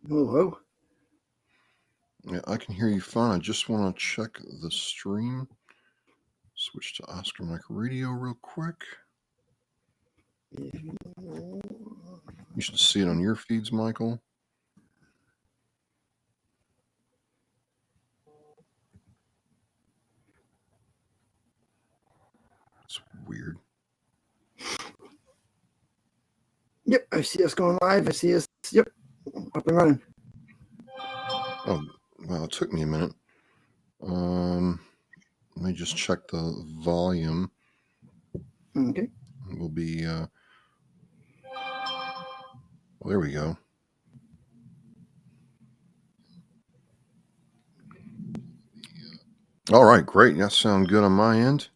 Hello. Yeah, I can hear you fine. I just want to check the stream. Switch to Oscar Mike Radio real quick. You should see it on your feeds, Michael. It's weird. Yep, I see us going live. I see us. Yep, up and running. Oh, well, it took me a minute. Let me just check the volume. Okay. We'll be. Well, there we go. All right, great. That sounds good on my end.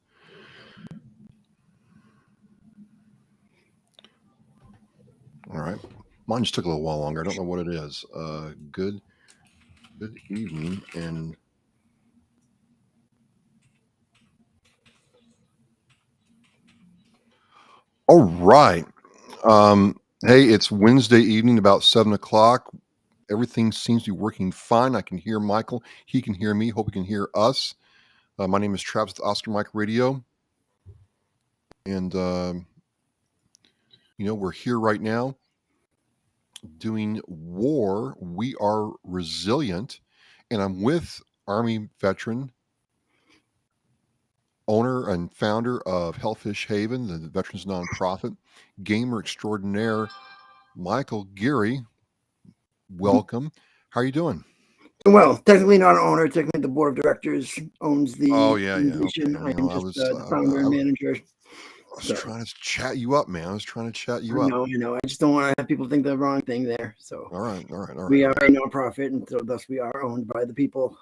All right. Mine just took a little while longer. I don't know what it is. Good evening, and all right. Hey, it's Wednesday evening, about 7 o'clock. Everything seems to be working fine. I can hear Michael. He can hear me. Hope he can hear us. My name is Travis with Oscar Mike Radio, and we're here right now doing W.A.R. We Are Resilient, and I'm with Army veteran, owner and founder of Hellfish Haven, the veterans nonprofit, gamer extraordinaire, Michael Geary. Welcome. How are you doing? Well, technically not an owner. Technically, the board of directors owns Oh the yeah, organization. okay. I am I just was the founder and manager. I was So trying to chat you up, man. I was trying to chat I you up. know, I know. I just don't want to have people think the wrong thing there. So All right, all right, all right, we all are right. a nonprofit, and so thus we are owned by the people.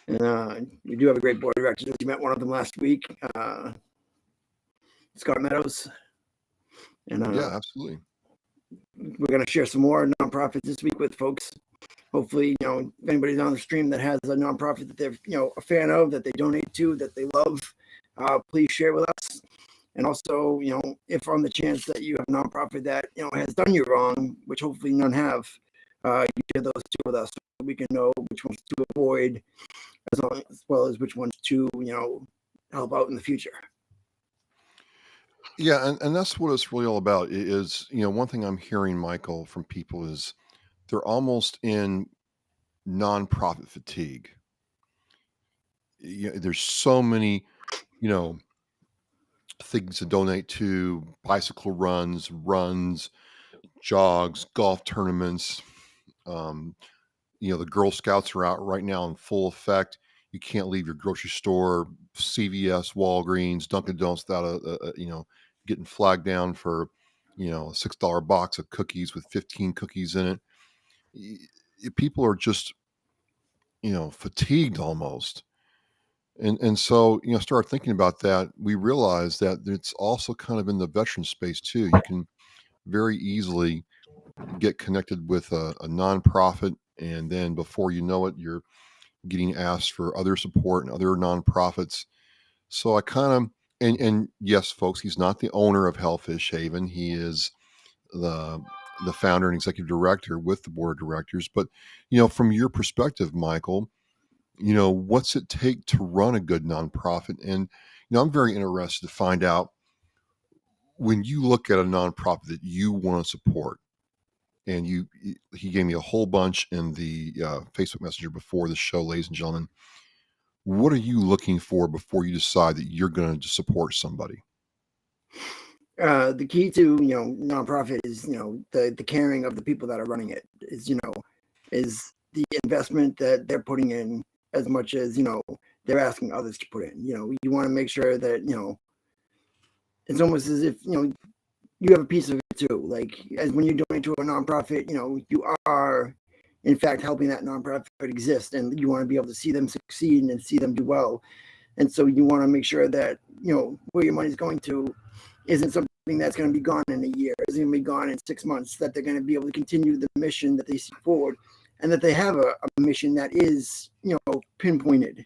And we do have a great board of directors. You met one of them last week, Scott Meadows, and Yeah, absolutely. we're going to share some more nonprofits this week with folks. Hopefully, if anybody's on the stream that has a nonprofit that they're, a fan of, that they donate to, that they love, please share with us. And also, if on the chance that you have a nonprofit that, has done you wrong, which hopefully none have, you share those two with us so we can know which ones to avoid as well as which ones to, help out in the future. Yeah, and that's what it's really all about. Is one thing I'm hearing, Michael, from people is they're almost in nonprofit fatigue. There's so many, you know, things to donate to: bicycle runs, jogs, golf tournaments. Um, the Girl Scouts are out right now in full effect. You can't leave your grocery store, CVS, Walgreens, Dunkin' Donuts without getting flagged down for, a $6 box of cookies with 15 cookies in it. People are just, fatigued almost. And so, start thinking about that. We realize that it's also kind of in the veteran space too. You can very easily get connected with a nonprofit, and then before you know it, you're getting asked for other support and other nonprofits. So I kind of and yes, folks, he's not the owner of Hellfish Haven. He is the the founder and executive director with the board of directors. But from your perspective, Michael, what's it take to run a good nonprofit? And I'm very interested to find out, when you look at a nonprofit that you want to support, and he gave me a whole bunch in the Facebook Messenger before the show, ladies and gentlemen. What are you looking for before you decide that you're going to support somebody? The key to nonprofit is the caring of the people that are running it is the investment that they're putting in as much as they're asking others to put in. You want to make sure that it's almost as if you have a piece of it too. Like, as when you donate to a nonprofit, you are in fact helping that nonprofit exist, and you want to be able to see them succeed and see them do well. And so you want to make sure that where your money is going to isn't something that's going to be gone in a year, isn't going to be gone in 6 months, that they're going to be able to continue the mission that they see forward, and that they have a mission that is pinpointed.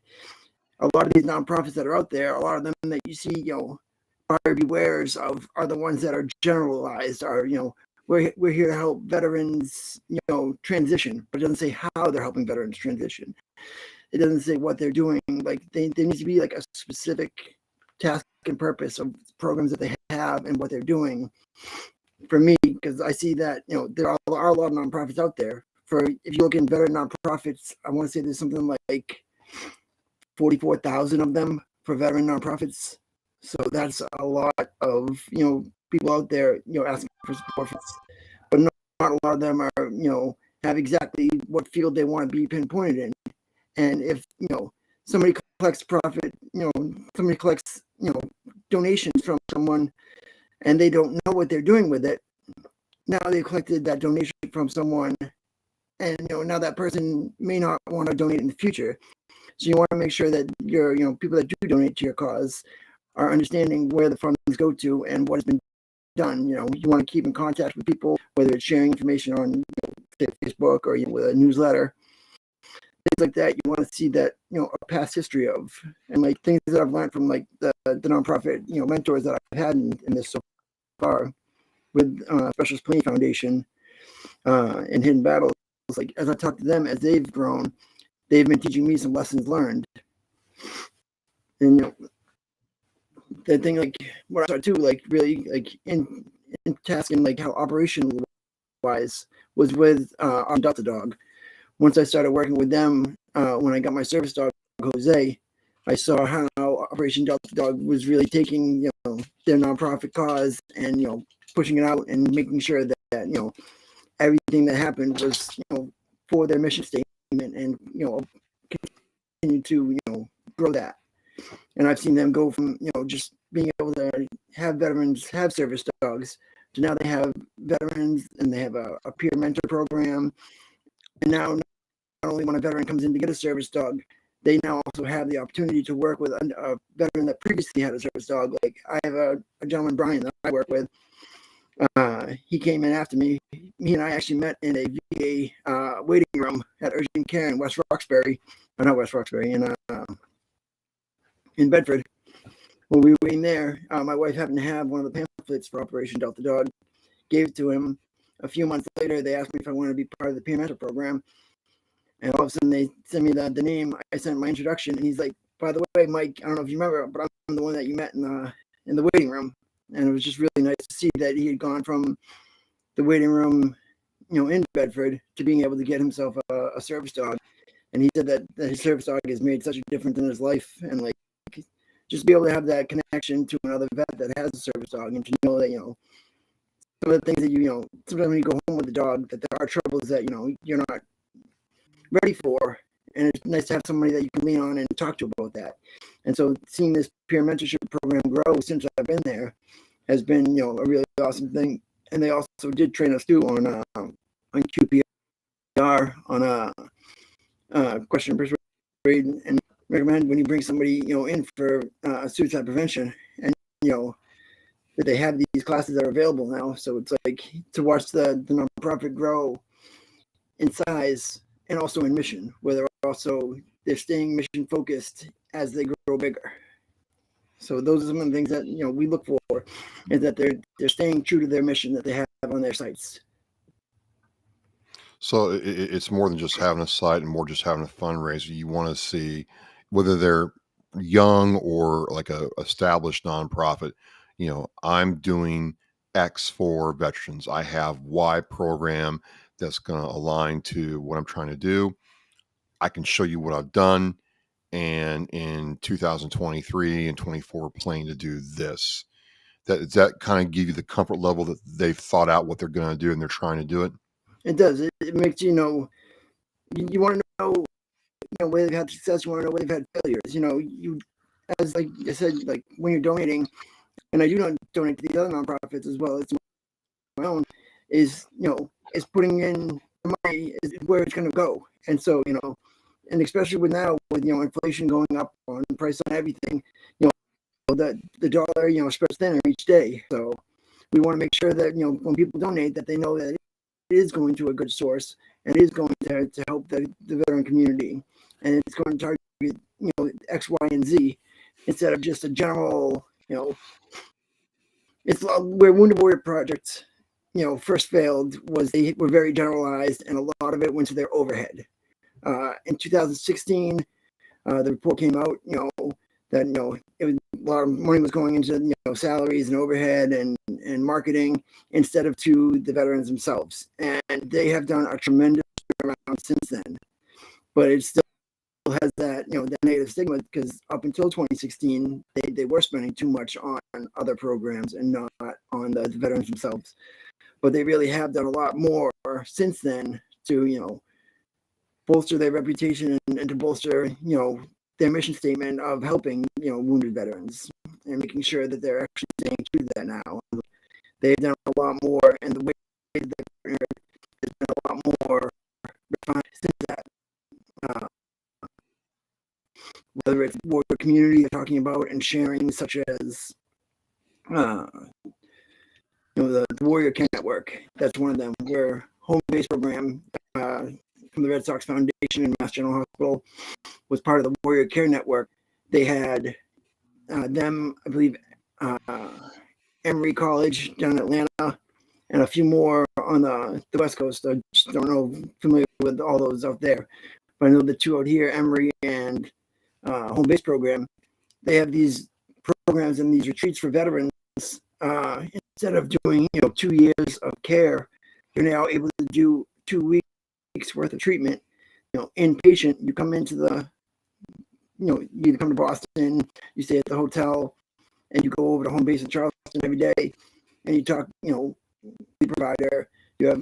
A lot of these nonprofits that are out there, a lot of them that you see buyer bewares of, are the ones that are generalized, are we're here to help veterans, transition, but it doesn't say how they're helping veterans transition. It doesn't say what they're doing. Like there needs to be like a specific task and purpose of programs that they have and what they're doing. For me, because I see that there are a lot of nonprofits out there. If you look in veteran nonprofits, I want to say there's something like 44,000 of them for veteran nonprofits. So that's a lot of people out there asking for support, but not a lot of them are have exactly what field they want to be pinpointed in. And if somebody collects profit, somebody collects donations from someone, and they don't know what they're doing with it. Now they've collected that donation from someone, and now that person may not want to donate in the future. So you want to make sure that your people that do donate to your cause are understanding where the funds go to and what has been done. You want to keep in contact with people, whether it's sharing information on Facebook or with a newsletter, things like that. You want to see that a past history of, and like things that I've learned from like the nonprofit mentors that I've had in this so far with Specialist Planning Foundation and Hidden Battles. Like as I talk to them, as they've grown, they've been teaching me some lessons learned. And the thing, like what I started too, like really like in tasking, like how operational wise was with our Delta dog. Once I started working with them, when I got my service dog Jose, I saw how Operation Delta Dog was really taking their nonprofit cause and pushing it out and making sure that everything that happened was for their mission statement, and continue to grow that. And I've seen them go from just being able to have veterans have service dogs to now they have veterans and they have a peer mentor program. And now not only when a veteran comes in to get a service dog, they now also have the opportunity to work with a veteran that previously had a service dog. Like I have a gentleman, Brian, that I work with. He came in after me. Me and I actually met in a VA waiting room at urgent care in West Roxbury, or not West Roxbury, in Bedford. When we were waiting there, my wife happened to have one of the pamphlets for Operation Delta Dog, gave it to him. A few months later, they asked me if I wanted to be part of the peer mentor program. And all of a sudden, they sent me the name. I sent my introduction, and he's like, "By the way, Mike, I don't know if you remember, but I'm the one that you met in the waiting room." And it was just really nice to see that he had gone from the waiting room, in Bedford, to being able to get himself a service dog. And he said that his service dog has made such a difference in his life, and like just be able to have that connection to another vet that has a service dog, and to know that some of the things that sometimes when you go home with the dog, that there are troubles that you're not ready for, and it's nice to have somebody that you can lean on and talk to about that. And so seeing this peer mentorship program grow since I've been there has been a really awesome thing. And they also did train us too on QPR, on question and persuade, and recommend when you bring somebody in for suicide prevention, and that they have these classes that are available now. So it's like to watch the nonprofit grow in size and also in mission, where they're staying mission focused as they grow bigger. So those are some of the things that we look for, is that they're staying true to their mission that they have on their sites. So it's more than just having a site and more just having a fundraiser. You want to see whether they're young or like a established nonprofit. I'm doing X for veterans. I have Y program that's going to align to what I'm trying to do. I can show you what I've done, and in 2023 and 24 planning to do this. Does that kind of give you the comfort level that they've thought out what they're going to do and they're trying to do it? It does. It makes you want to know where they've had success. You want to know where they've had failures. You, as like I said, like when you're donating, and I do not donate to the other nonprofits as well. It's my own. Is putting in the money is where it's going to go. And so and especially with now with inflation going up on price on everything, the dollar spreads thinner each day. So we want to make sure that when people donate, that they know that it is going to a good source, and it is going to help the veteran community, and it's going to target X, Y, and Z instead of just a general. We're Wounded Warrior Project. first failed was they were very generalized, and a lot of it went to their overhead. In 2016, the report came out, that it was a lot of money was going into salaries and overhead and marketing instead of to the veterans themselves, and they have done a tremendous amount since then. But it still has that that negative stigma, because up until 2016 they were spending too much on other programs and not on the veterans themselves. But they really have done a lot more since then to bolster their reputation and to bolster their mission statement of helping wounded veterans and making sure that they're actually staying true to that now. They've done a lot more, and the way that they've done a lot more refined since that. Whether it's warrior community they're talking about and sharing, such as the Warrior Care Network. That's one of them, where home-based program from the Red Sox Foundation and Mass General Hospital was part of the Warrior Care Network. They had them, I believe, Emory College down in Atlanta, and a few more on the West Coast. I just don't know, familiar with all those out there. But I know the two out here, Emory and home-based program, they have these programs and these retreats for veterans. Instead of doing 2 years of care, you're now able to do 2 weeks worth of treatment. Inpatient. You come into the you come to Boston, you stay at the hotel, and you go over to home base in Charleston every day, and you talk the provider. You have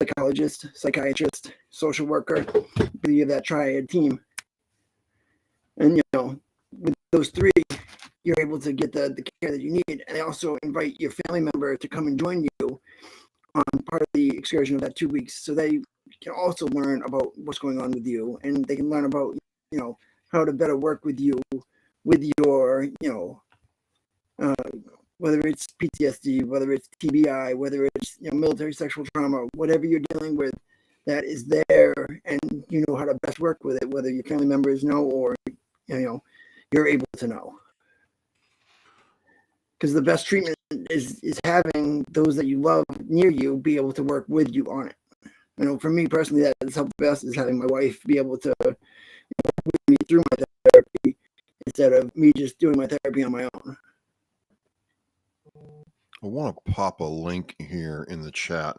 psychologist, psychiatrist, social worker. You have that triad team, and with those three, you're able to get the care that you need. And they also invite your family member to come and join you on part of the excursion of that 2 weeks, so they can also learn about what's going on with you, and they can learn about how to better work with you with your whether it's PTSD, whether it's TBI, whether it's military sexual trauma, whatever you're dealing with, that is there, and you know how to best work with it, whether your family members know or you're able to know. Because the best treatment is having those that you love near you be able to work with you on it. For me personally, that has helped best, is having my wife be able to work with me through my therapy instead of me just doing my therapy on my own. I want to pop a link here in the chat.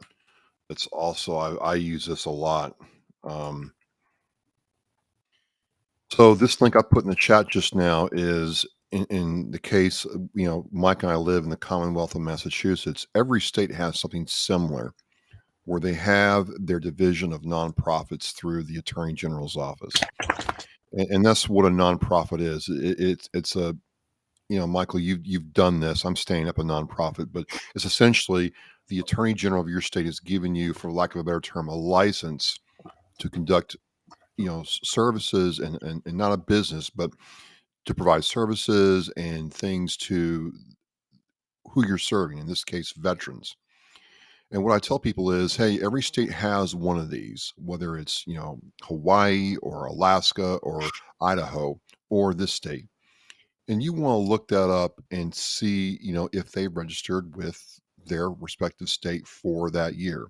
It's also, I use this a lot. So this link I put in the chat just now is in the case, Mike and I live in the Commonwealth of Massachusetts. Every state has something similar where they have their division of nonprofits through the Attorney General's office. And that's what a nonprofit is. It's a, Michael, you've done this. I'm staying up a nonprofit, but it's essentially the Attorney General of your state is giving you, for lack of a better term, a license to conduct, services and not a business, but to provide services and things to who you're serving, in this case, veterans. And what I tell people is, hey, every state has one of these, whether it's, Hawaii or Alaska or Idaho or this state. And you want to look that up and see, if they registered with their respective state for that year.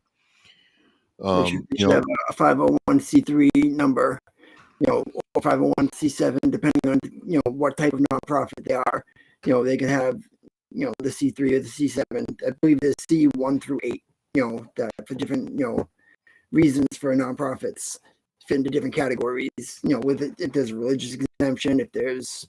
They should have a 501c3 number, or 501c7, depending on what type of nonprofit they are. They can have the C3 or the C7. I believe there's C1 through 8. That for different reasons for nonprofits fit into different categories. With it, if there's a religious exemption, if there's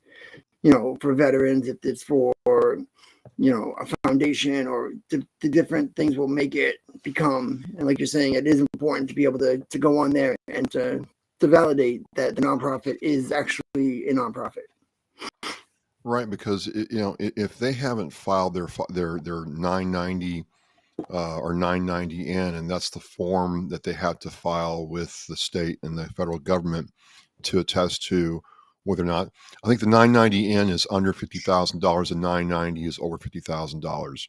for veterans, if it's for a foundation, or the different things will make it become. And like you're saying, it is important to be able to go on there and to validate that the nonprofit is actually a nonprofit. Right, because if they haven't filed their 990 or 990N, and that's the form that they have to file with the state and the federal government to attest to whether or not, I think the 990N is under $50,000 and 990 is over $50,000.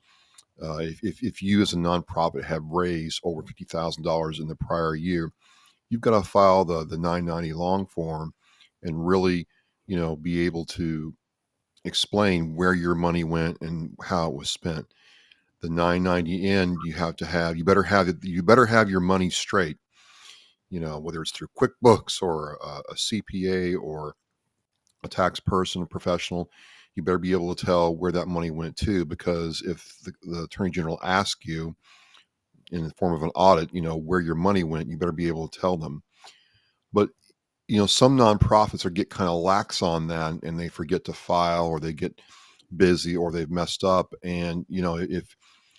If you as a nonprofit have raised over $50,000 in the prior year, you've got to file the 990 long form and really, be able to explain where your money went and how it was spent. the 990 in, you better have your money straight, whether it's through QuickBooks or a CPA or a tax person, a professional. You better be able to tell where that money went to, because if the Attorney General asks you in the form of an audit, where your money went, you better be able to tell them. But some nonprofits get kind of lax on that, and they forget to file, or they get busy, or they've messed up. And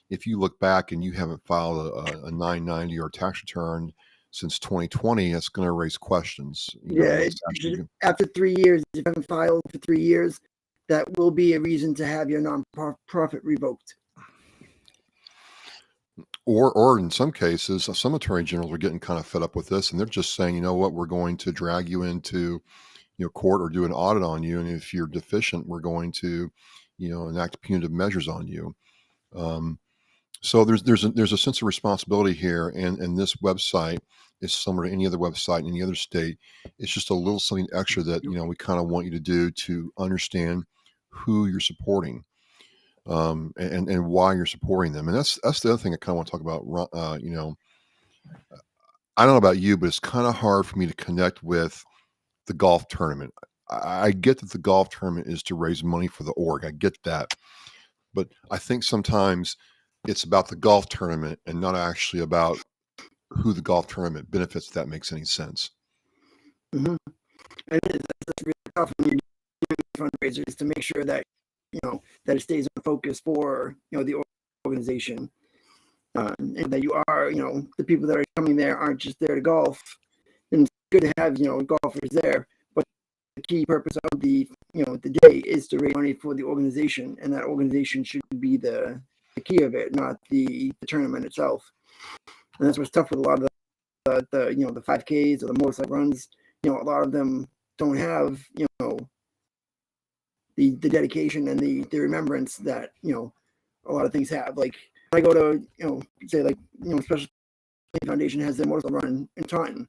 if you look back and you haven't filed a 990 or tax return since 2020, that's going to raise questions. After 3 years, if you haven't filed for 3 years, that will be a reason to have your nonprofit revoked. Or in some cases, some attorney generals are getting kind of fed up with this, and they're just saying, you know what, we're going to drag you into court or do an audit on you, and if you're deficient, we're going to enact punitive measures on you. So there's a sense of responsibility here, and this website is similar to any other website in any other state. It's just a little something extra that we kind of want you to do to understand who you're supporting, and why you're supporting them. And that's the other thing I kind of want to talk about. I don't know about you, but it's kind of hard for me to connect with the golf tournament. I get that the golf tournament is to raise money for the org. I get that. But I think sometimes it's about the golf tournament and not actually about who the golf tournament benefits, if that makes any sense. Mm-hmm. And it's really tough when you're doing fundraisers to make sure that, that it stays on focus for, the organization. And that you are, the people that are coming there aren't just there to golf. And it's good to have, golfers there. But the key purpose of the day is to raise money for the organization, and that organization should be the key of it, not the tournament itself. And that's what's tough with a lot of the 5Ks or the motorcycle runs. A lot of them don't have the dedication and the remembrance that a lot of things have. Like I go to say like Special Foundation has their motorcycle run in Taunton.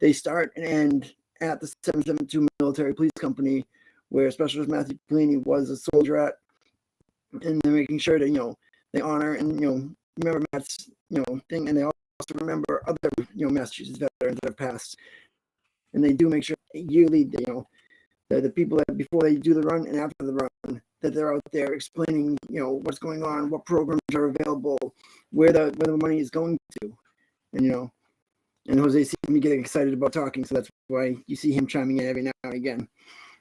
They start and end at the 772 Military Police Company, where Specialist Matthew Pellini was a soldier at, and they're making sure that they honor and remember Matt's thing, and they also remember other Massachusetts veterans that have passed, and they do make sure yearly the people that before they do the run and after the run, that they're out there explaining what's going on, what programs are available, where the money is going to, and Jose sees me getting excited about talking, so that's why you see him chiming in every now and again.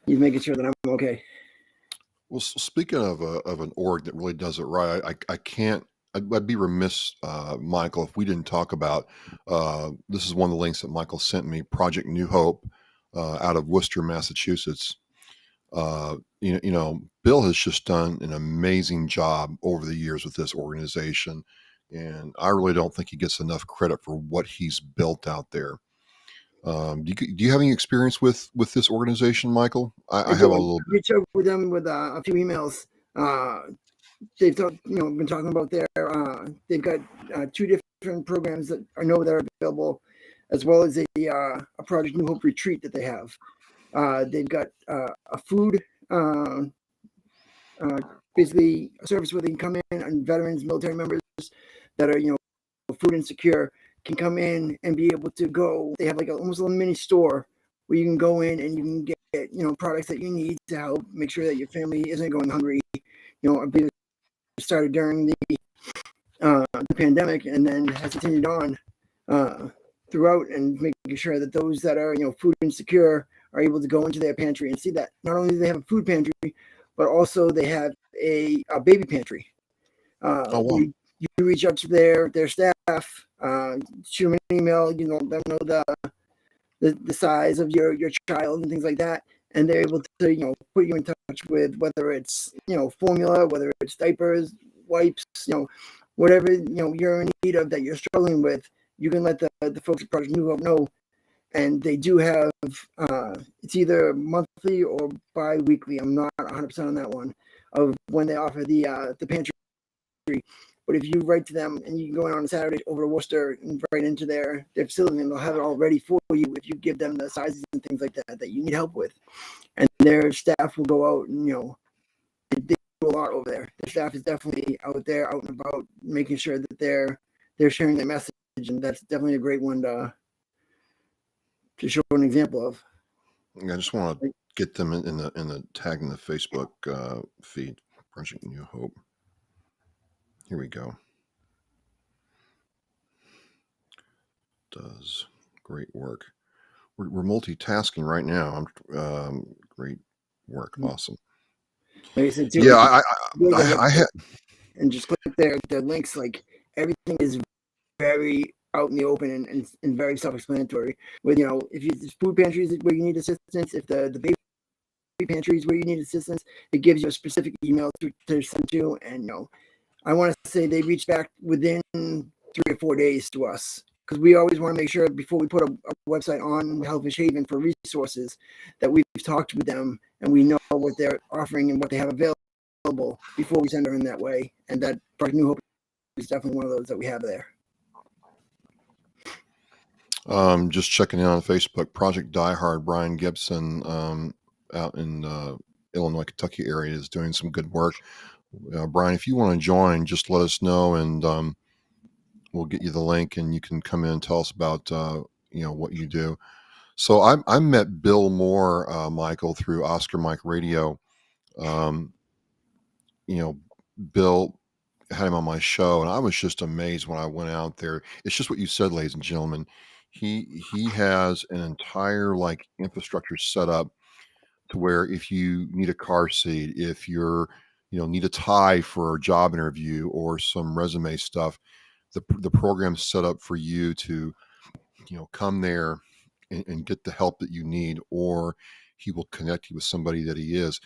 He's making sure that I'm okay. Well, speaking of an org that really does it right, I can't. I'd be remiss, Michael, if we didn't talk about. This is one of the links that Michael sent me. Project New Hope, out of Worcester, Massachusetts. Bill has just done an amazing job over the years with this organization, and I really don't think he gets enough credit for what he's built out there. Do you have any experience with this organization, Michael? I have a little bit. Reach out with them with a few emails. They've been talking about they've got 2 different programs that I know that are available, as well as a Project New Hope retreat that they have. They've got a food, basically a service where they can come in, and veterans, military members that are food insecure can come in and be able to go. They have like almost a little mini store where you can go in and you can get products that you need to help make sure that your family isn't going hungry. It started during the pandemic and then has continued on throughout, and making sure that those that are food insecure are able to go into their pantry and see that not only do they have a food pantry, but also they have a baby pantry. Oh, wow. You reach out to their staff, shoot them an email, let them know the size of your child and things like that, and they're able to put you in touch with whether it's formula, whether it's diapers, wipes, whatever you're in need of that you're struggling with. You can let the folks at Project New Hope know, and they do have it's either monthly or bi-weekly. I'm not 100% on that one of when they offer the pantry. But if you write to them and you can go in on a Saturday over to Worcester and write into their facility, and they'll have it all ready for you if you give them the sizes and things like that you need help with. And their staff will go out and a lot over there. The staff is definitely out there, out and about, making sure that they're sharing their message, and that's definitely a great one to show an example of. I just want to get them in the tag in the Facebook feed. Project New Hope. Here we go. Does great work. We're multitasking right now. Great work. Awesome. Like I said, too, Yeah, I had. And just click their links. Like everything is very out in the open and very self-explanatory. With if there's food pantries where you need assistance, if the baby pantries where you need assistance, it gives you a specific email to send to. And I want to say they reached back within 3 or 4 days to us, because we always want to make sure before we put a website on Hellfish Haven for resources that we've talked with them and we know what they're offering and what they have available before we send her in that way. And that Project New Hope is definitely one of those that we have there. Just checking in on Facebook. Project Die Hard, Brian Gibson, out in Illinois, Kentucky area, is doing some good work. Brian, if you want to join, just let us know, and we'll get you the link, and you can come in and tell us about what you do. So I met Bill Moore, Michael, through Oscar Mike Radio. Bill had him on my show, and I was just amazed when I went out there. It's just what you said, ladies and gentlemen. He has an entire infrastructure set up to where if you need a car seat, if you're need a tie for a job interview or some resume stuff, the program's set up for you to come there and get the help that you need, or he will connect you with somebody that he is.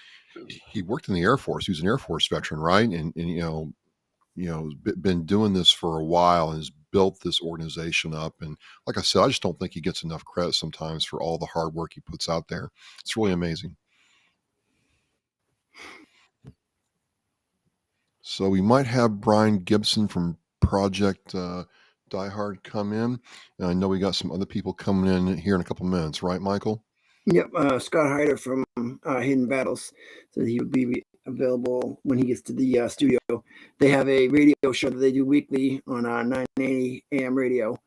He worked in the Air Force. He was an Air Force veteran, right? And been doing this for a while and has built this organization up. And like I said, I just don't think he gets enough credit sometimes for all the hard work he puts out there. It's really amazing. So we might have Brian Gibson from Project Die Hard come in. And I know we got some other people coming in here in a couple minutes, right, Michael? Yep, Scott Hyder from Hidden Battles. So he will be available when he gets to the studio. They have a radio show that they do weekly on 980 AM radio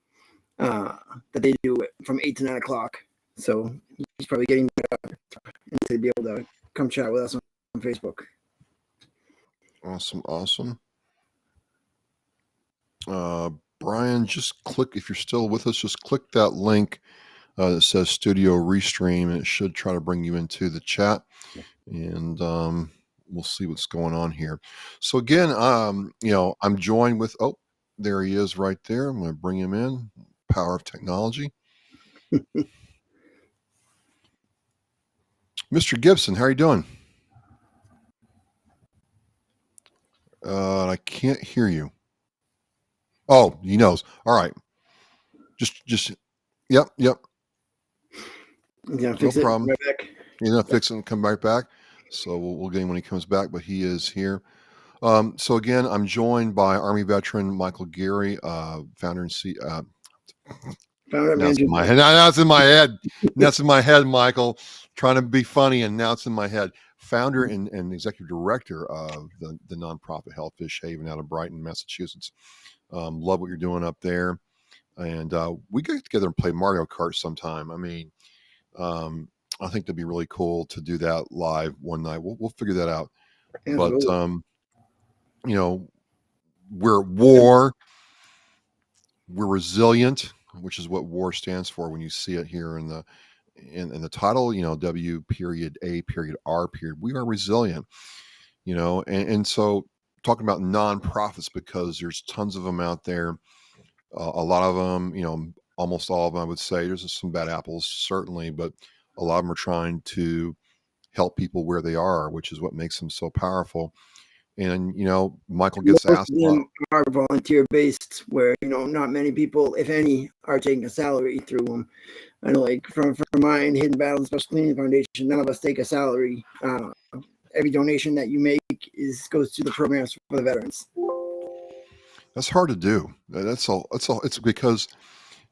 that they do from 8 to 9 o'clock. So he's probably getting to be able to come chat with us on Facebook. Awesome. Brian, just click, if you're still with us, just click that link that says Studio Restream, and it should try to bring you into the chat, and we'll see what's going on here. So again, I'm joined with, there he is right there. I'm going to bring him in. Power of technology. Mr. Gibson, how are you doing? I can't hear you. Oh, he knows. All right. Just, yep. He's gonna fix no it. problem. Right back. He's gonna fix it and come right back. So we'll get him when he comes back, but he is here. So again, I'm joined by Army veteran Michael Geary, founder and CEO. That's in my head. That's in my head. That's in my head, Michael. Trying to be funny, and now it's in my head. Founder and executive director of the nonprofit Hellfish Haven out of Brighton, Massachusetts. Love what you're doing up there, and we get together and play Mario Kart sometime. I mean, I think that'd be really cool to do that live one night. We'll figure that out. Absolutely. But we're at war. We're resilient, which is what WAR stands for when you see it here in the title, W.A.R. We are resilient, and so talking about nonprofits, because there's tons of them out there. A lot of them, almost all of them, I would say. There's some bad apples, certainly, but a lot of them are trying to help people where they are, which is what makes them so powerful. And, Michael gets asked a lot. Are volunteer based, where, not many people, if any, are taking a salary through them. I know, like from mine, Hidden Battles Special Cleaning Foundation, none of us take a salary. Every donation that you make goes to the programs for the veterans. That's hard to do. That's all. It's because,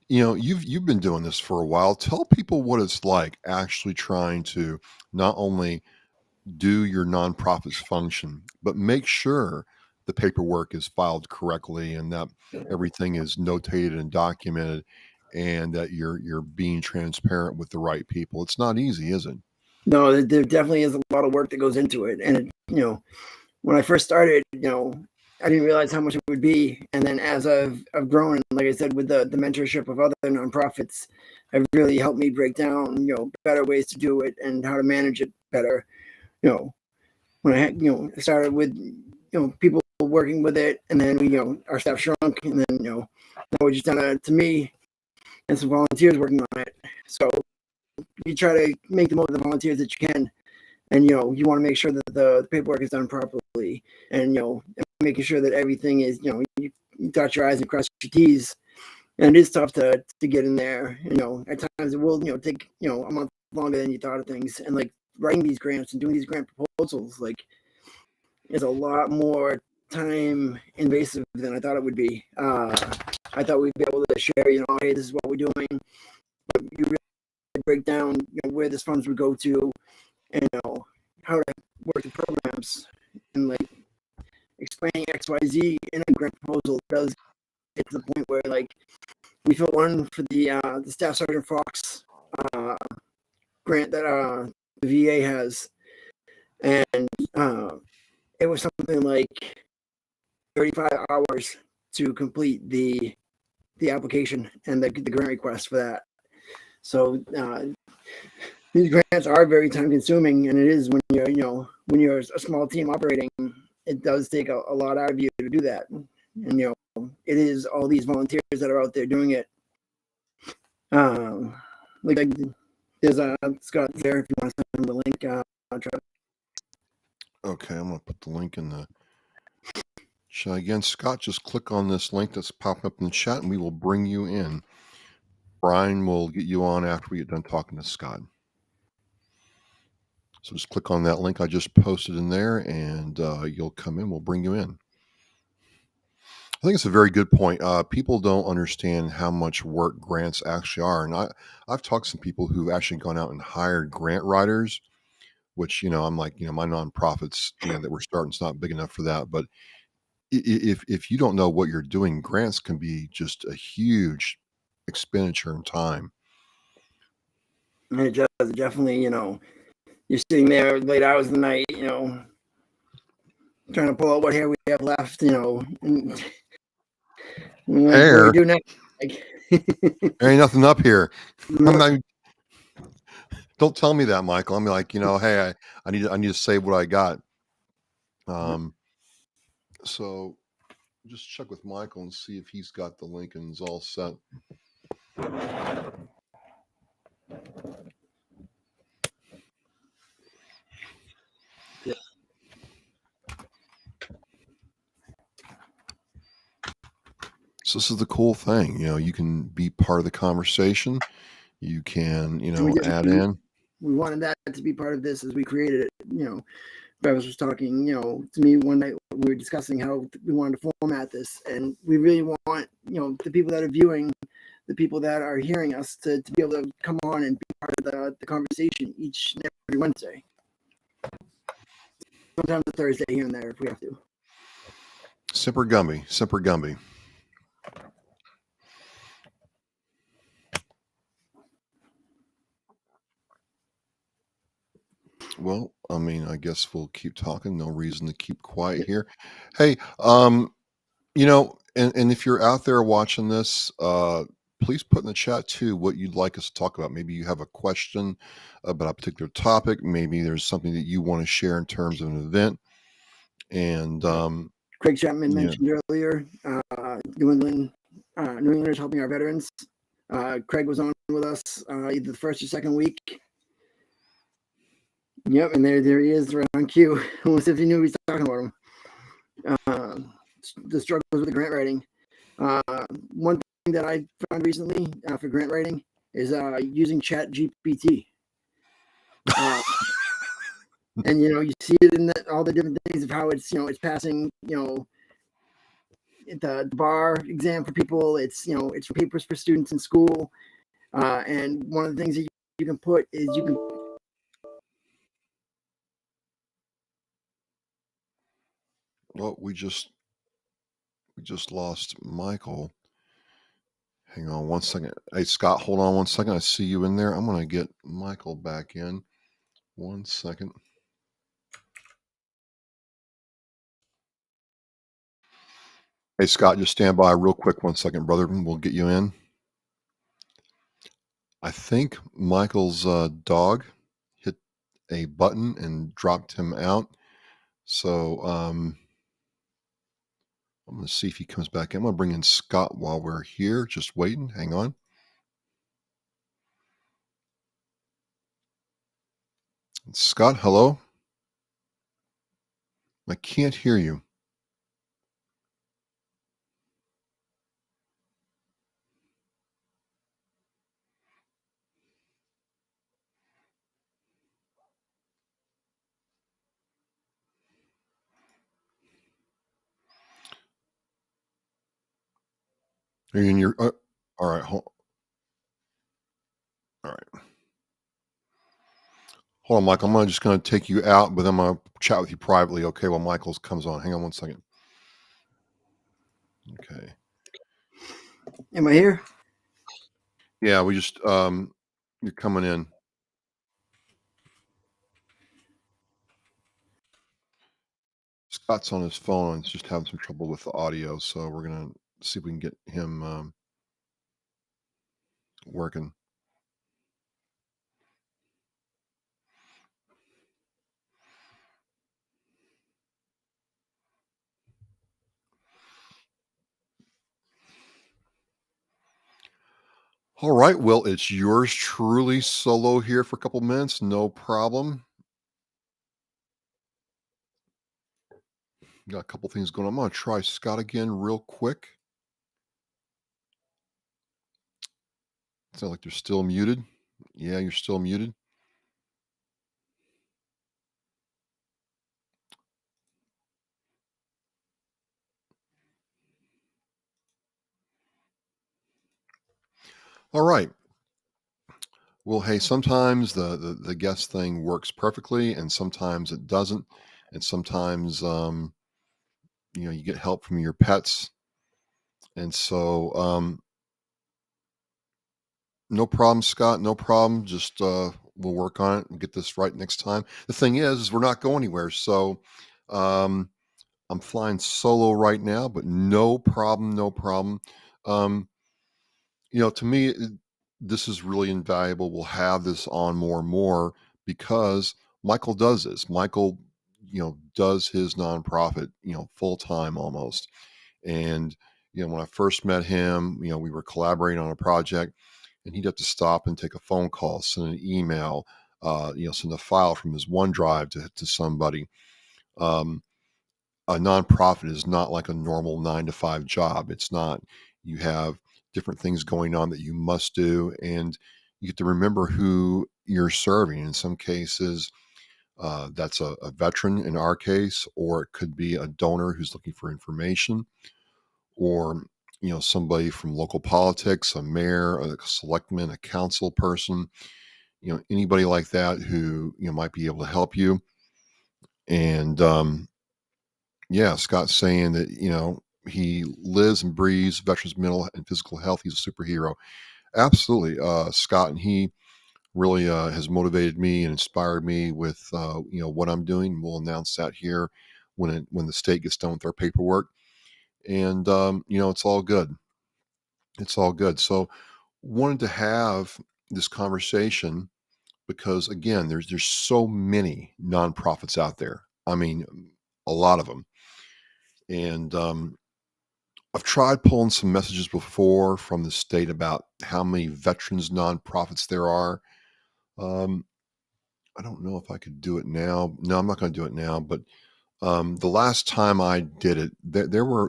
you've been doing this for a while. Tell people what it's like actually trying to not only do your nonprofit's function, but make sure the paperwork is filed correctly and that everything is notated and documented, and that you're being transparent with the right people. It's not easy, is it? No, there definitely is a lot of work that goes into it. And, when I first started, I didn't realize how much it would be. And then as I've grown, like I said, with the mentorship of other nonprofits, have really helped me break down, better ways to do it and how to manage it better. When I had, started with, people working with it, and then our staff shrunk, and then, now we're just down to me and some volunteers working on it. So you try to make the most of the volunteers that you can. And, you want to make sure that the paperwork is done properly, and, making sure that everything is, you dot your I's and cross your T's. And it is tough to get in there. At times it will, take, a month longer than you thought of things. And like writing these grants and doing these grant proposals, like, is a lot more time invasive than I thought it would be. I thought we'd be able to share, hey, this is what we're doing. But you really break down, where this funds would go to, and how to work the programs, and like explaining XYZ in a grant proposal does get to the point where, like, we filled one for the Staff Sergeant Fox grant that the VA has, and it was something like 35 hours to complete the application and the grant request for that. So these grants are very time consuming, and it is when you're a small team operating, it does take a lot out of you to do that. And it is all these volunteers that are out there doing it. Like there's Scott there if you want to send him the link. I'll try. Okay, I'm gonna put the link in the chat again. Scott, just click on this link that's popping up in the chat, and we will bring you in. Brian will get you on after we get done talking to Scott. So just click on that link I just posted in there, and you'll come in. We'll bring you in. I think it's a very good point. People don't understand how much work grants actually are. And I've talked to some people who've actually gone out and hired grant writers, which, I'm like, my nonprofits, that we're starting, it's not big enough for that. But if you don't know what you're doing, grants can be just a huge expenditure and time. And it does definitely, you're sitting there late hours of the night, trying to pull out what hair we have left, and like, Hair? what do we do next? Like, there ain't nothing up here. I'm not, don't tell me that, Michael. I'm like, hey, I need to save what I got. So just check with Michael and see if he's got the link and is all set. Yeah. So this is the cool thing, you can be part of the conversation. You can, add in. We wanted that to be part of this as we created it. Travis was talking, to me one night. We were discussing how we wanted to format this, and we really want, the people that are viewing, the people that are hearing us, to be able to come on and be part of the conversation each and every Wednesday. Sometimes a Thursday here and there if we have to. Semper Gumby. Well, I guess we'll keep talking. No reason to keep quiet here. Hey, and if you're out there watching this, please put in the chat too what you'd like us to talk about. Maybe you have a question about a particular topic. Maybe there's something that you want to share in terms of an event. And Craig Chapman mentioned earlier, New Englanders helping our veterans. Craig was on with us either the first or second week. Yep, and there he is right on cue. Almost if he knew he was talking about him. The struggles with the grant writing. One thing that I found recently for grant writing is using Chat GPT. And you see it in all the different things of how it's it's passing the bar exam for people. It's it's for papers for students in school. And one of the things that you can put is you can Well, we just lost Michael. Hang on one second. Hey, Scott, hold on one second. I see you in there. I'm going to get Michael back in. 1 second. Hey, Scott, just stand by real quick. 1 second, brother. We'll get you in. I think Michael's dog hit a button and dropped him out. So I'm going to see if he comes back in. I'm going to bring in Scott while we're here. Just waiting. Hang on. Scott, hello? I can't hear you. Are you in your... all right. All right. Hold on, Mike. I'm just going to take you out, but then I'm going to chat with you privately, okay, while Michael's comes on. Hang on 1 second. Okay. Am I here? Yeah, we just... you're coming in. Scott's on his phone and it's just having some trouble with the audio, so we're going to see if we can get him working. All right. Well, it's yours truly solo here for a couple minutes. No problem. Got a couple things going on. I'm going to try Scott again real quick. Sounds like they're still muted. Yeah, you're still muted. All right. Well, hey, sometimes the guest thing works perfectly, and sometimes it doesn't, and sometimes you get help from your pets, and so no problem, Scott. No problem. Just we'll work on it and get this right next time. The thing is we're not going anywhere, so um, I'm flying solo right now, but no problem, no problem. Um, to me, this is really invaluable. We'll have this on more and more because Michael does this. Michael, does his nonprofit, full time almost. And, when I first met him, we were collaborating on a project and he'd have to stop and take a phone call, send an email, send a file from his OneDrive to somebody. Um, a nonprofit is not like a normal 9 to 5 job. It's not. You have different things going on that you must do, and you get to remember who you're serving. In some cases, that's a veteran in our case, or it could be a donor who's looking for information, or somebody from local politics, a mayor, a selectman, a council person, anybody like that who might be able to help you. And yeah, Scott's saying that, he lives and breathes veterans' mental and physical health. He's a superhero. Absolutely, Scott, and he really has motivated me and inspired me with, what I'm doing. We'll announce that here when the state gets done with their paperwork, and it's all good. It's all good. So, wanted to have this conversation because, again, there's so many nonprofits out there. I mean, a lot of them, and I've tried pulling some messages before from the state about how many veterans nonprofits there are. Um, I don't know if I could do it now. No, I'm not going to do it now. But the last time I did it, there were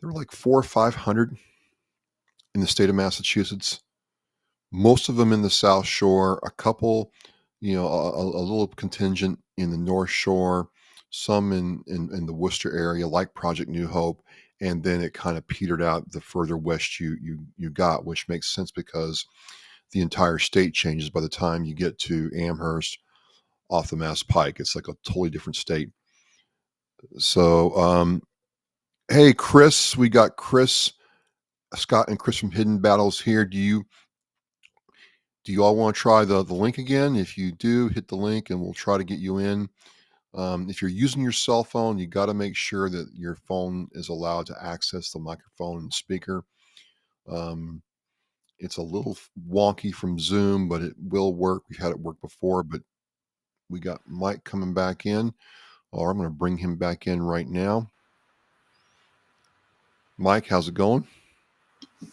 like 400 or 500 in the state of Massachusetts. Most of them in the South Shore. A couple, a little contingent in the North Shore. Some in the Worcester area, like Project New Hope, and then it kind of petered out the further west you got, which makes sense because the entire state changes by the time you get to Amherst off the Mass Pike. It's like a totally different state. So, hey, Chris, we got Chris, Scott, and Chris from Hidden Battles here. Do you all want to try the link again? If you do, hit the link, and we'll try to get you in. If you're using your cell phone, you got to make sure that your phone is allowed to access the microphone and speaker. It's a little wonky from Zoom, but it will work. We've had it work before, but we got Mike coming back in. Or I'm going to bring him back in right now. Mike, how's it going?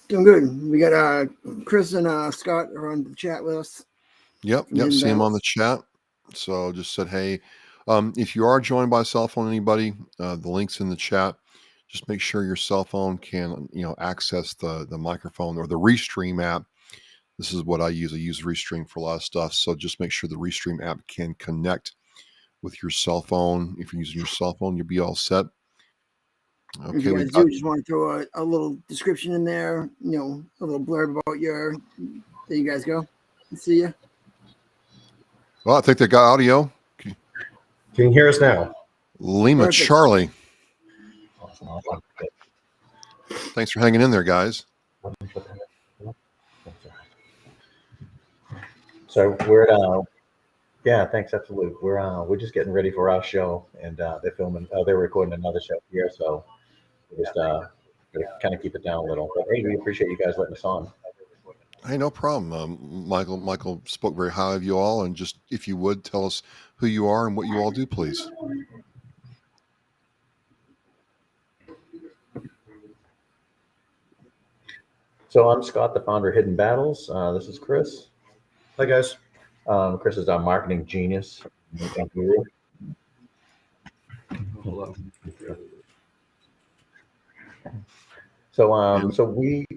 Doing good. We got Chris and Scott are on the chat with us. Yep. See him on the chat. So just said, hey, if you are joined by cell phone, anybody, the link's in the chat. Just make sure your cell phone can, access the microphone or the Restream app. This is what I use. I use Restream for a lot of stuff. So just make sure the Restream app can connect with your cell phone. If you're using your cell phone, you'll be all set. Okay, if you guys do just want to throw a little description in there, a little blurb about there you guys go. See ya. Well, I think they got audio. Can you hear us now? Lima Perfect. Charlie. Thanks for hanging in there, guys. So we're yeah, thanks. Absolutely. We're just getting ready for our show, and they're recording another show here, so we're just kind of keep it down a little. But hey, we appreciate you guys letting us on. Hey, no problem. Michael spoke very highly of you all, and just if you would tell us who you are and what you all do, please. So I'm Scott, the founder of Hidden Battles. This is Chris. Hi, guys. Chris is our marketing genius. So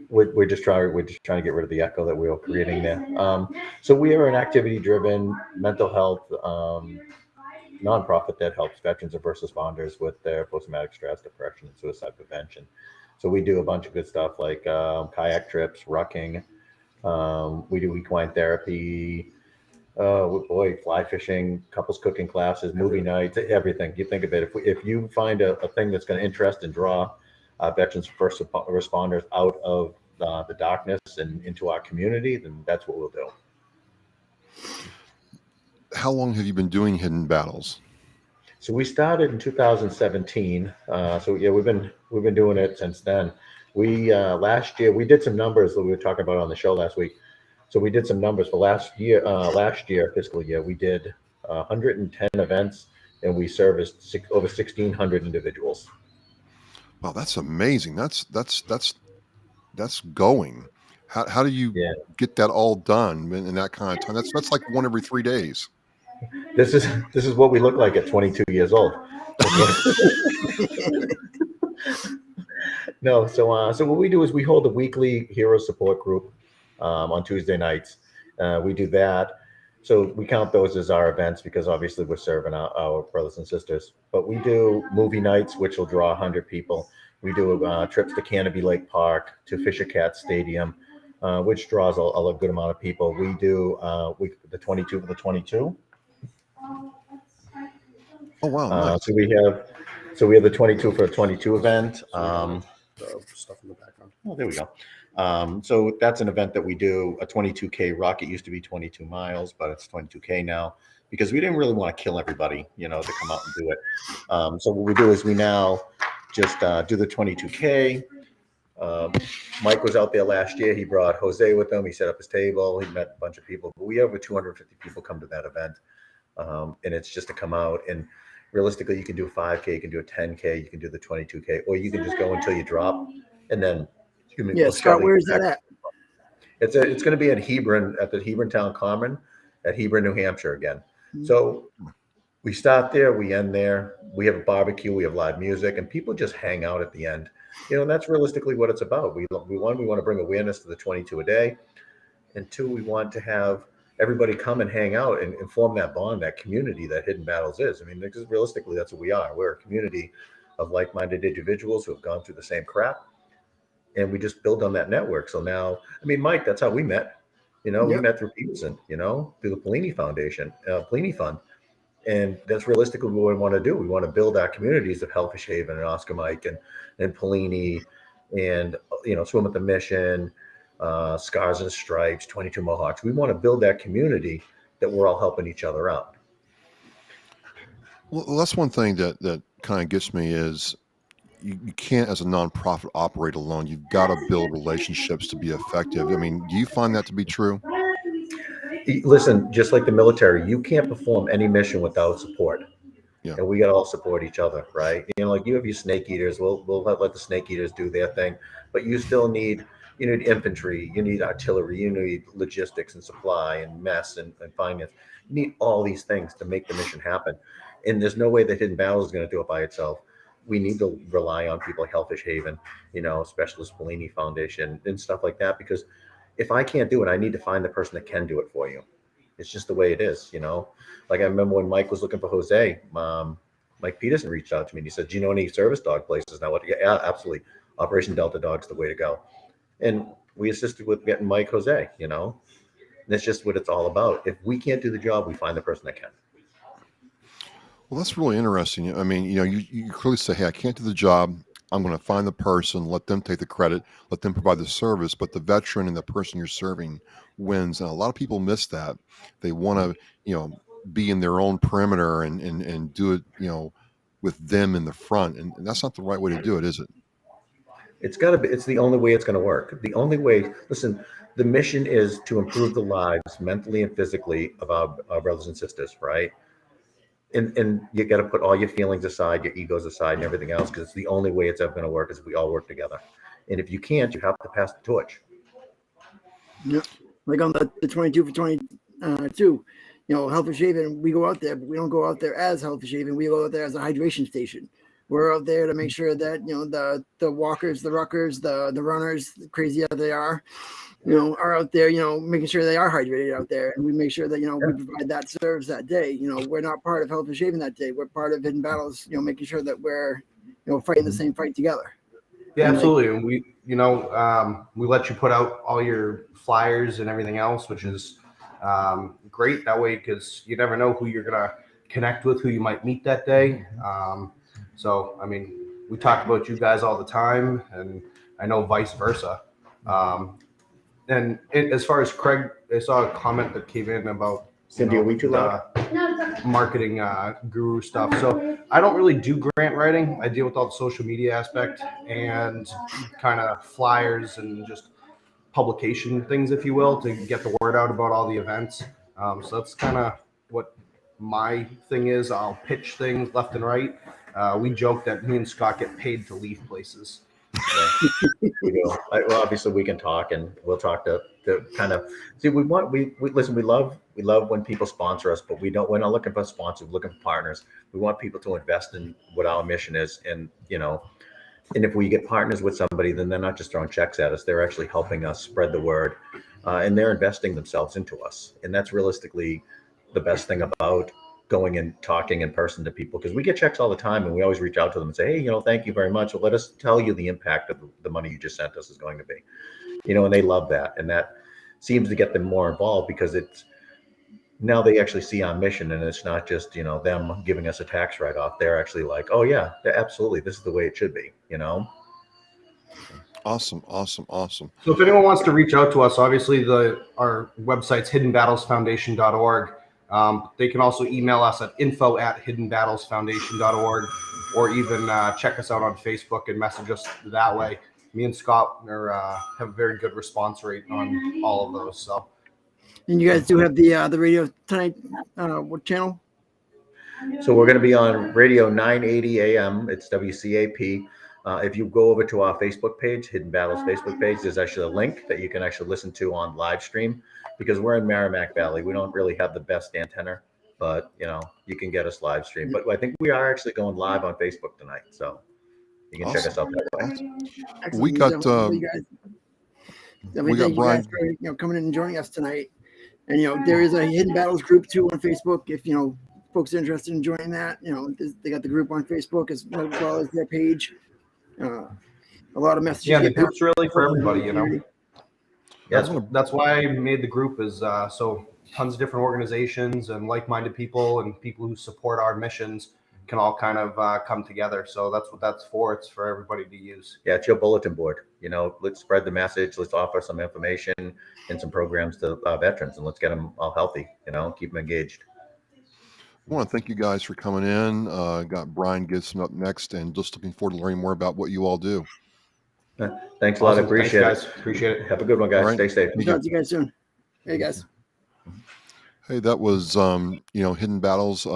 we're just trying to get rid of the echo that we were creating there. So we are an activity-driven mental health nonprofit that helps veterans and first responders with their post-traumatic stress, depression, and suicide prevention. So we do a bunch of good stuff like kayak trips, rucking. We do equine therapy. Fly fishing, couples cooking classes, movie nights, everything. You think of it. If you find a thing that's going to interest and draw veterans first responders out of the darkness and into our community, then that's what we'll do. How long have you been doing Hidden Battles? So we started in 2017. So yeah, we've been doing it since then. We last year we did some numbers that we were talking about on the show last week. So we did some numbers for last year, fiscal year. We did 110 events, and we serviced over 1,600 individuals. Wow, that's amazing. That's going. How do you get that all done in that kind of time? That's like one every 3 days. This is what we look like at 22 years old. No, so what we do is we hold a weekly hero support group on Tuesday nights. We do that. So we count those as our events because obviously we're serving our brothers and sisters. But we do movie nights, which will draw 100 people. We do trips to Canopy Lake Park, to Fisher Cat Stadium, which draws a good amount of people. We do the 22 for the 22. Oh wow! Nice. So we have the 22 for a 22 event. Stuff in the background. Oh, there we go. So that's an event that we do, a 22K ruck. It used to be 22 miles, but it's 22K now because we didn't really want to kill everybody, to come out and do it. So what we do is we now just do the 22K. Mike was out there last year. He brought Jose with him. He set up his table. He met a bunch of people. But we have over 250 people come to that event. And it's just to come out and realistically, you can do a 5K, you can do a 10K, you can do the 22K, or you can just go until you drop, and then Scott, where is that at? It's going to be at Hebron, at the Hebron Town Common, at Hebron, New Hampshire again. Mm-hmm. So we start there, we end there. We have a barbecue, we have live music, and people just hang out at the end. And that's realistically what it's about. We want to bring awareness to the 22 a day, and two, we want to have everybody come and hang out and form that bond, that community that Hidden Battles is. I mean, because realistically, that's what we are. We're a community of like-minded individuals who have gone through the same crap, and we just build on that network. So now, I mean, Mike, that's how we met. We met through Peterson, through the Pelini Foundation, Pelini Fund, And that's realistically what we want to do. We want to build our communities of Hellfish Haven and Oscar Mike and Polini and, Swim at the Mission, Scars and Stripes, 22 Mohawks. We want to build that community that we're all helping each other out. Well, that's one thing that kind of gets me is you can't, as a nonprofit, operate alone. You've got to build relationships to be effective. I mean, do you find that to be true? Listen, just like the military, you can't perform any mission without support. Yeah. And we got to all support each other, right? Like you have your snake eaters. We'll let the snake eaters do their thing, but you still need infantry, you need artillery, you need logistics and supply and mess and finance. You need all these things to make the mission happen. And there's no way that Hidden Battles is going to do it by itself. We need to rely on people like Hellfish Haven, Specialist Bellini Foundation and stuff like that, because if I can't do it, I need to find the person that can do it for you. It's just the way it is, Like I remember when Mike was looking for Jose, Mike Peterson reached out to me and he said, "Do you know any service dog places?" Now, yeah, absolutely. Operation Delta Dog's the way to go. And we assisted with getting Mike Jose, And that's just what it's all about. If we can't do the job, we find the person that can. Well, that's really interesting. I mean, you clearly say, "Hey, I can't do the job. I'm going to find the person, let them take the credit, let them provide the service, but the veteran and the person you're serving wins." And a lot of people miss that. They want to, be in their own perimeter and do it, with them in the front. And that's not the right way to do it, is it? It's got to be. It's the only way it's going to work. The only way. Listen, the mission is to improve the lives mentally and physically of our brothers and sisters, right? And you got to put all your feelings aside, your egos aside, and everything else, because it's the only way it's ever going to work is if we all work together. And if you can't, you have to pass the torch. Yeah, like on the 22 for 22, Hellfish Haven, we go out there, but we don't go out there as Hellfish Haven. We go out there as a hydration station. We're out there to make sure that the walkers, the ruckers, the runners, crazy as they are out there, making sure they are hydrated out there, and we make sure that we provide that service that day. We're not part of Hellfish Haven that day. We're part of Hidden Battles. Making sure that we're fighting the same fight together. Yeah, absolutely. And we let you put out all your flyers and everything else, which is great that way, because you never know who you're gonna connect with, who you might meet that day. So I mean, we talk about you guys all the time, and I know vice versa. And as far as Craig, I saw a comment that came in about Cynthia, we too loud? Marketing guru stuff. So I don't really do grant writing. I deal with all the social media aspect and kind of flyers and just publication things, if you will, to get the word out about all the events. So that's kind of what my thing is. I'll pitch things left and right. We joke that me and Scott get paid to leave places. We do. Well, obviously we can talk, and we'll talk to kind of see. We listen. We love when people sponsor us, but we're not looking for sponsors. We're looking for partners. We want people to invest in what our mission is, and and if we get partners with somebody, then they're not just throwing checks at us. They're actually helping us spread the word, and they're investing themselves into us. And that's realistically the best thing about going and talking in person to people, because we get checks all the time, and we always reach out to them and say, "Hey, thank you very much. Well, let us tell you the impact of the money you just sent us is going to be," and they love that, and that seems to get them more involved, because it's now they actually see our mission, and it's not just them giving us a tax write-off. They're actually like, "Oh yeah, absolutely, this is the way it should be," Awesome. So if anyone wants to reach out to us, obviously our website's hiddenbattlesfoundation.org. They can also email us at info@hiddenbattlesfoundation.org, or even check us out on Facebook and message us that way. Me and Scott have a very good response rate on all of those. So, and you guys do have the radio tonight. What channel? So we're going to be on radio 980 AM. It's WCAP. If you go over to our Facebook page, Hidden Battles Facebook page, there's actually a link that you can actually listen to on live stream, because we're in Merrimack Valley. We don't really have the best antenna, but you can get us live stream. But I think we are actually going live on Facebook tonight, so you can check us out that way. Excellent. We got thank you guys for coming in and joining us tonight. And there is a Hidden Battles group too on Facebook. If folks are interested in joining that, they got the group on Facebook as well as their page. A lot of messages. Yeah, the group's really for everybody. Yes, that's why I made the group, is so tons of different organizations and like-minded people and people who support our missions can all kind of come together. So that's what that's for. It's for everybody to use. Yeah, it's your bulletin board. Let's spread the message. Let's offer some information and some programs to veterans, and let's get them all healthy. Keep them engaged. I want to thank you guys for coming in. Got Brian Gibson up next, and just looking forward to learning more about what you all do. Thanks a lot. I Awesome. appreciate Thanks, it. guys. Appreciate it. Have a good one, guys. All right. Stay safe. Talk to you guys soon. Hey, guys. Hey, that was Hidden Battles.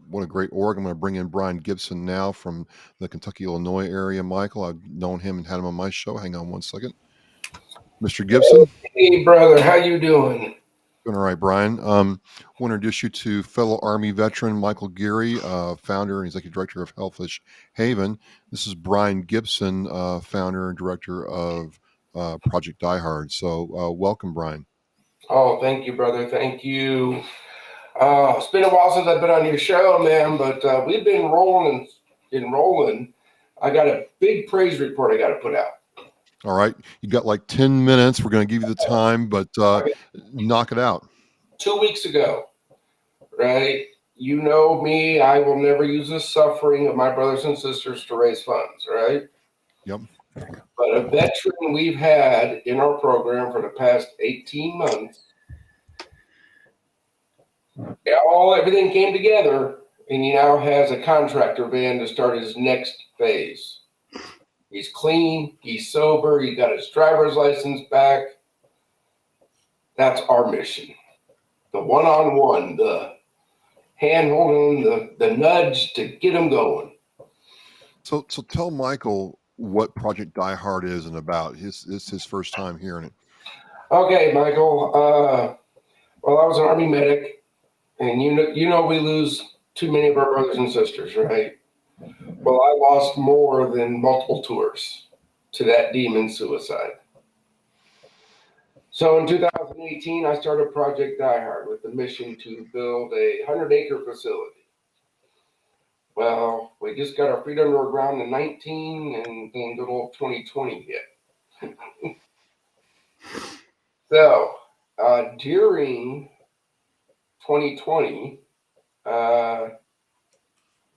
What a great org. I'm going to bring in Brian Gibson now from the Kentucky, Illinois area. Michael, I've known him and had him on my show. Hang on one second. Mr. Gibson. Hey, brother. How you doing? Doing all right, Brian. I want to introduce you to fellow Army veteran Michael Geary, founder and executive director of Hellfish Haven. This is Brian Gibson, founder and director of Project Die Hard. So welcome, Brian. Oh, thank you, brother. Thank you. It's been a while since I've been on your show, man, but we've been rolling and rolling. I got a big praise report I got to put out. All right. You got like 10 minutes. We're going to give you the time, but knock it out. 2 weeks ago, right? You know me, I will never use the suffering of my brothers and sisters to raise funds, right? Yep. But a veteran we've had in our program for the past 18 months, everything came together, and he now has a contractor van to start his next phase. He's clean, he's sober, he got his driver's license back. That's our mission. The one-on-one, the hand-holding, the nudge to get him going. So tell Michael what Project Die Hard is and about. It's his first time hearing it. Okay, Michael. Well, I was an Army medic, and you know we lose too many of our brothers and sisters, right? Well, I lost more than multiple tours to that demon suicide. So in 2018, I started Project Die Hard with the mission to build a 100-acre facility. Well, we just got our feet under the ground in 19, and then good old 2020 hit. So during 2020,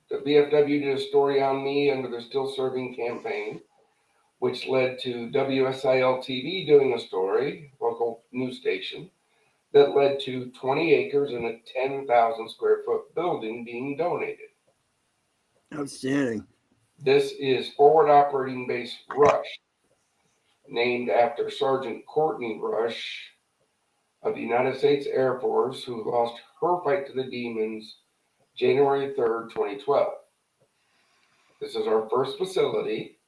the VFW did a story on me under the Still Serving campaign, which led to WSIL TV doing a story, local news station, that led to 20 acres and a 10,000 square foot building being donated. Outstanding. This is Forward Operating Base Rush, named after Sergeant Courtney Rush of the United States Air Force, who lost her fight to the demons January 3rd, 2012. This is our first facility,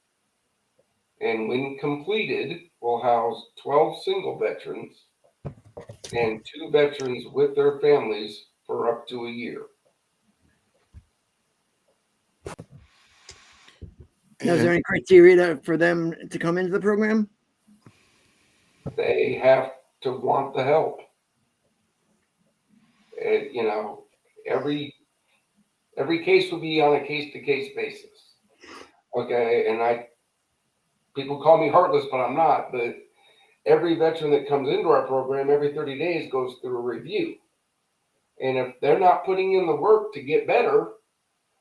and when completed, will house 12 single veterans and 2 veterans with their families for up to a year. Now, is there any criteria for them to come into the program? They have to want the help. And, every case will be on a case-to-case basis. Okay, and people call me heartless, but I'm not. But every veteran that comes into our program every 30 days goes through a review. And if they're not putting in the work to get better,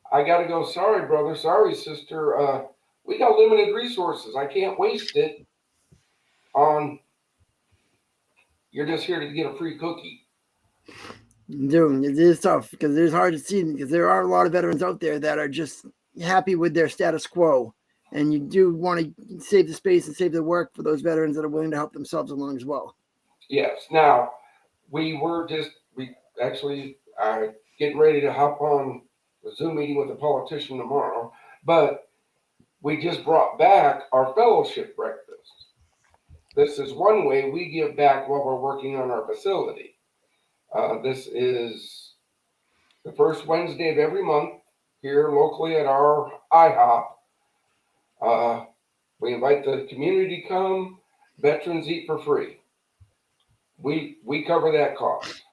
I got to go, sorry, brother, sorry, sister. We got limited resources. I can't waste it on you're just here to get a free cookie. Dude, it is tough because it is hard to see because there are a lot of veterans out there that are just happy with their status quo. And you do want to save the space and save the work for those veterans that are willing to help themselves along as well. Yes. Now, we actually are getting ready to hop on a Zoom meeting with a politician tomorrow, but we just brought back our fellowship breakfast. This is one way we give back while we're working on our facility. This is the first Wednesday of every month here locally at our IHOP. We invite the community to come. Veterans eat for free. We cover that cost.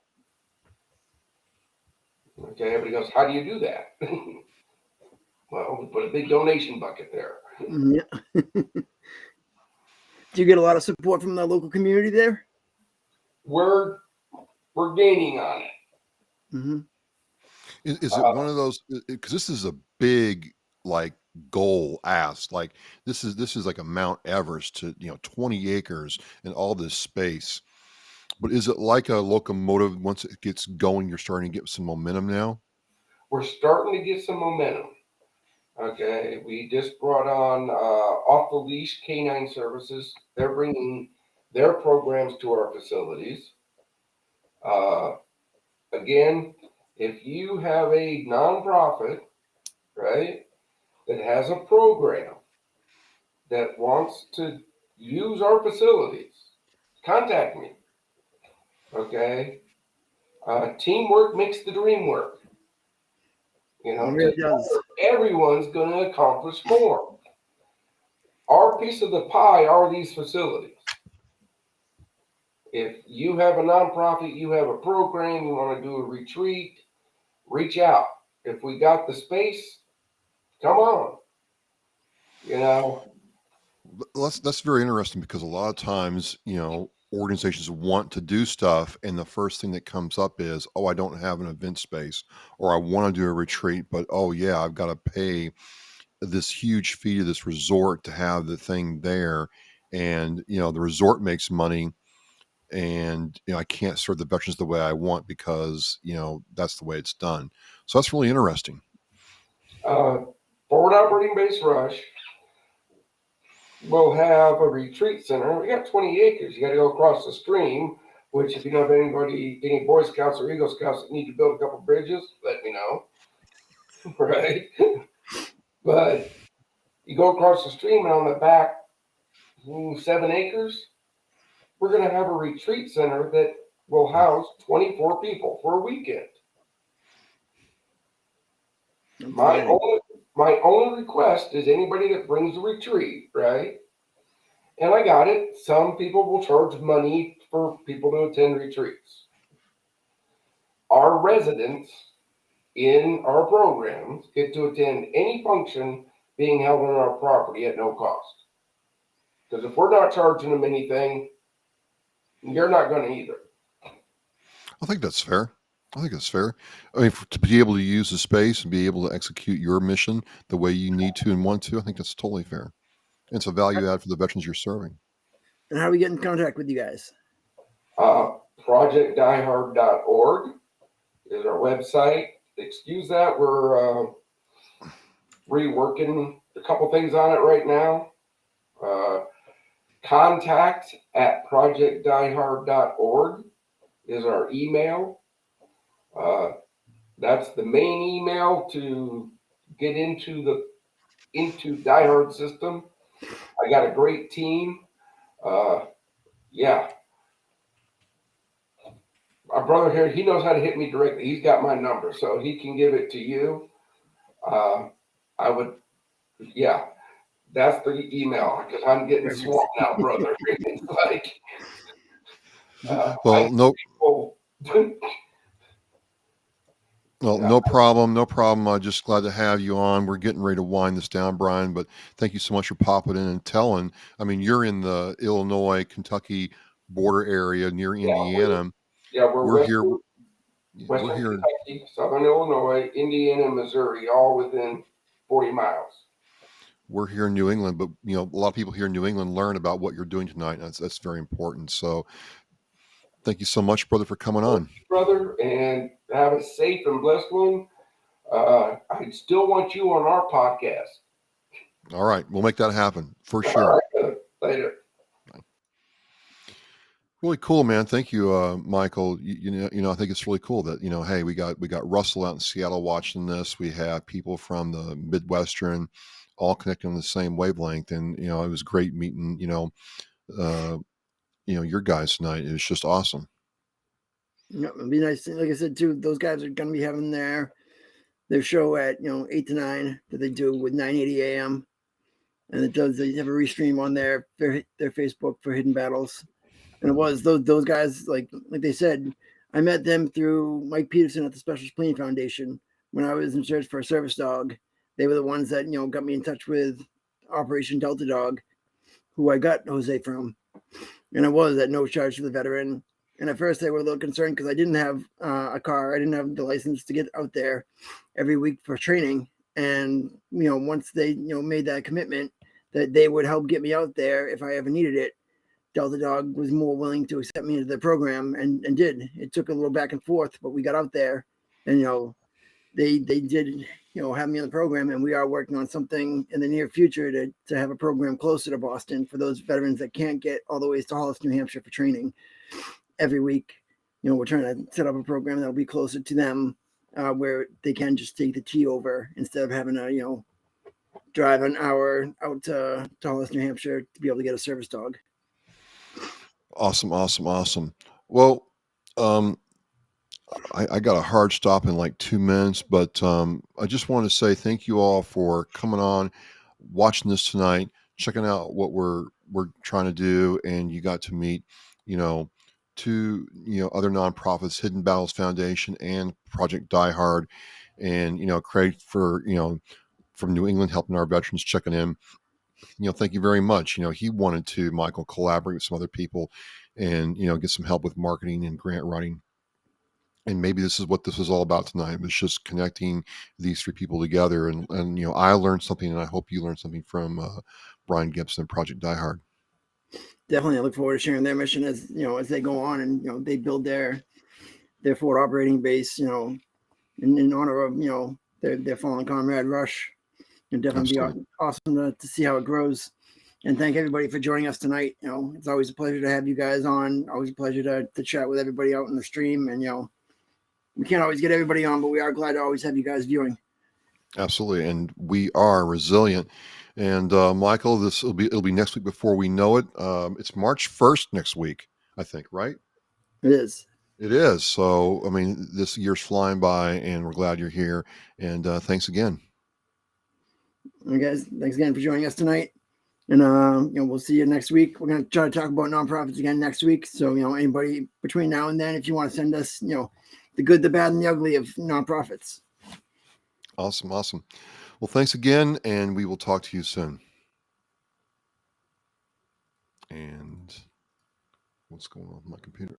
Okay, everybody goes, how do you do that? Well, we put a big donation bucket there. Yeah. Do you get a lot of support from the local community there? We're we're gaining on it. Mm-hmm. Is it one of those? Because this is a big like goal asked. Like this is like a Mount Everest to 20 acres and all this space. But is it like a locomotive? Once it gets going, you're starting to get some momentum now. We're starting to get some momentum. Okay, we just brought on off the leash canine services. They're bringing their programs to our facilities. Again, if you have a nonprofit, right, that has a program that wants to use our facilities, contact me. Okay, teamwork makes the dream work. It really does. Everyone's going to accomplish more. Our piece of the pie are these facilities. If you have a nonprofit, you have a program, you want to do a retreat, reach out. If we got the space, come on. That's very interesting because a lot of times, organizations want to do stuff, and the first thing that comes up is, oh, I don't have an event space, or I want to do a retreat, but oh yeah, I've got to pay this huge fee to this resort to have the thing there, and the resort makes money, and I can't serve the veterans the way I want because that's the way it's done. So that's really interesting. Forward Operating Base Rush will have a retreat center. We got 20 acres. You got to go across the stream, which if you know of any Boy Scouts or Eagle Scouts that need to build a couple bridges, let me know. Right? But you go across the stream, and on the back 7 acres, we're going to have a retreat center that will house 24 people for a weekend. My only request is anybody that brings a retreat, right? And I got it. Some people will charge money for people to attend retreats. Our residents in our programs get to attend any function being held on our property at no cost. Because if we're not charging them anything, you're not going to either. I think that's fair. I mean, to be able to use the space and be able to execute your mission the way you need to and want to, I think that's totally fair. It's a value add for the veterans you're serving. And how do we get in contact with you guys? ProjectDieHard.org is our website. Excuse that. We're reworking a couple things on it right now. Contact@ProjectDieHard.org is our email. That's the main email to get into Die Hard system. I got a great team. Yeah. My brother here, he knows how to hit me directly. He's got my number, so he can give it to you. That's the email because I'm getting swamped now, brother. It's like, no problem. I'm just glad to have you on. We're getting ready to wind this down, Brian, but thank you so much for popping in and telling. I mean, you're in the Illinois-Kentucky border area near Indiana. We're here. Western Kentucky, Southern Illinois, Indiana, Missouri, all within 40 miles. We're here in New England, but a lot of people here in New England learn about what you're doing tonight. And that's very important. So thank you so much, brother, for coming on. Brother, and have a safe and blessed one. I still want you on our podcast. All right. We'll make that happen for sure. Right, later. Really cool, man. Thank you, Michael. I think it's really cool that, hey, we got Russell out in Seattle watching this. We have people from the Midwestern all connecting on the same wavelength. And, it was great meeting, your guys tonight. It was just awesome. It'd be nice. Like I said, too, those guys are going to be having their show at, 8 to 9 that they do with 9:80 a.m. And they have a restream on their Facebook for Hidden Battles. And it was those guys, like they said, I met them through Mike Peterson at the Special Cleaning Foundation when I was in search for a service dog. They were the ones that, got me in touch with Operation Delta Dog, who I got Jose from. And it was at no charge to the veteran. And at first they were a little concerned because I didn't have a car. I didn't have the license to get out there every week for training. And, once they, made that commitment that they would help get me out there if I ever needed it, Delta Dog was more willing to accept me into the program and did. It took a little back and forth, but we got out there and, they did, have me on the program, and we are working on something in the near future to have a program closer to Boston for those veterans that can't get all the way to Hollis, New Hampshire for training every week. We're trying to set up a program that'll be closer to them, where they can just take the T over instead of having to, drive an hour out to Hollis, New Hampshire to be able to get a service dog. Awesome. Well, I got a hard stop in like 2 minutes, but I just want to say thank you all for coming on, watching this tonight, checking out what we're trying to do, and you got to meet, two other nonprofits, Hidden Battles Foundation and Project Die Hard, and Craig for from New England helping our veterans, checking in. Thank you very much. He wanted to, Michael, collaborate with some other people and get some help with marketing and grant writing. And maybe this is what this is all about tonight. It's just connecting these three people together. And I learned something, and I hope you learned something from Brian Gibson and Project Die Hard. Definitely, I look forward to sharing their mission as as they go on and they build their forward operating base, in honor of their fallen comrade Rush. And definitely be awesome to see how it grows. And thank everybody for joining us tonight. It's always a pleasure to have you guys on. Always a pleasure to chat with everybody out in the stream. And we can't always get everybody on, but we are glad to always have you guys viewing. Absolutely, and we are resilient. And Michael, it'll be next week before we know it. It's March 1st next week, I think, right? It is. It is. So, I mean, this year's flying by, and we're glad you're here. And thanks again. All right, guys, thanks again for joining us tonight. And we'll see you next week. We're going to try to talk about nonprofits again next week. So anybody between now and then, if you want to send us the good, the bad, and the ugly of nonprofits. Awesome. Well, thanks again, and we will talk to you soon. And what's going on with my computer?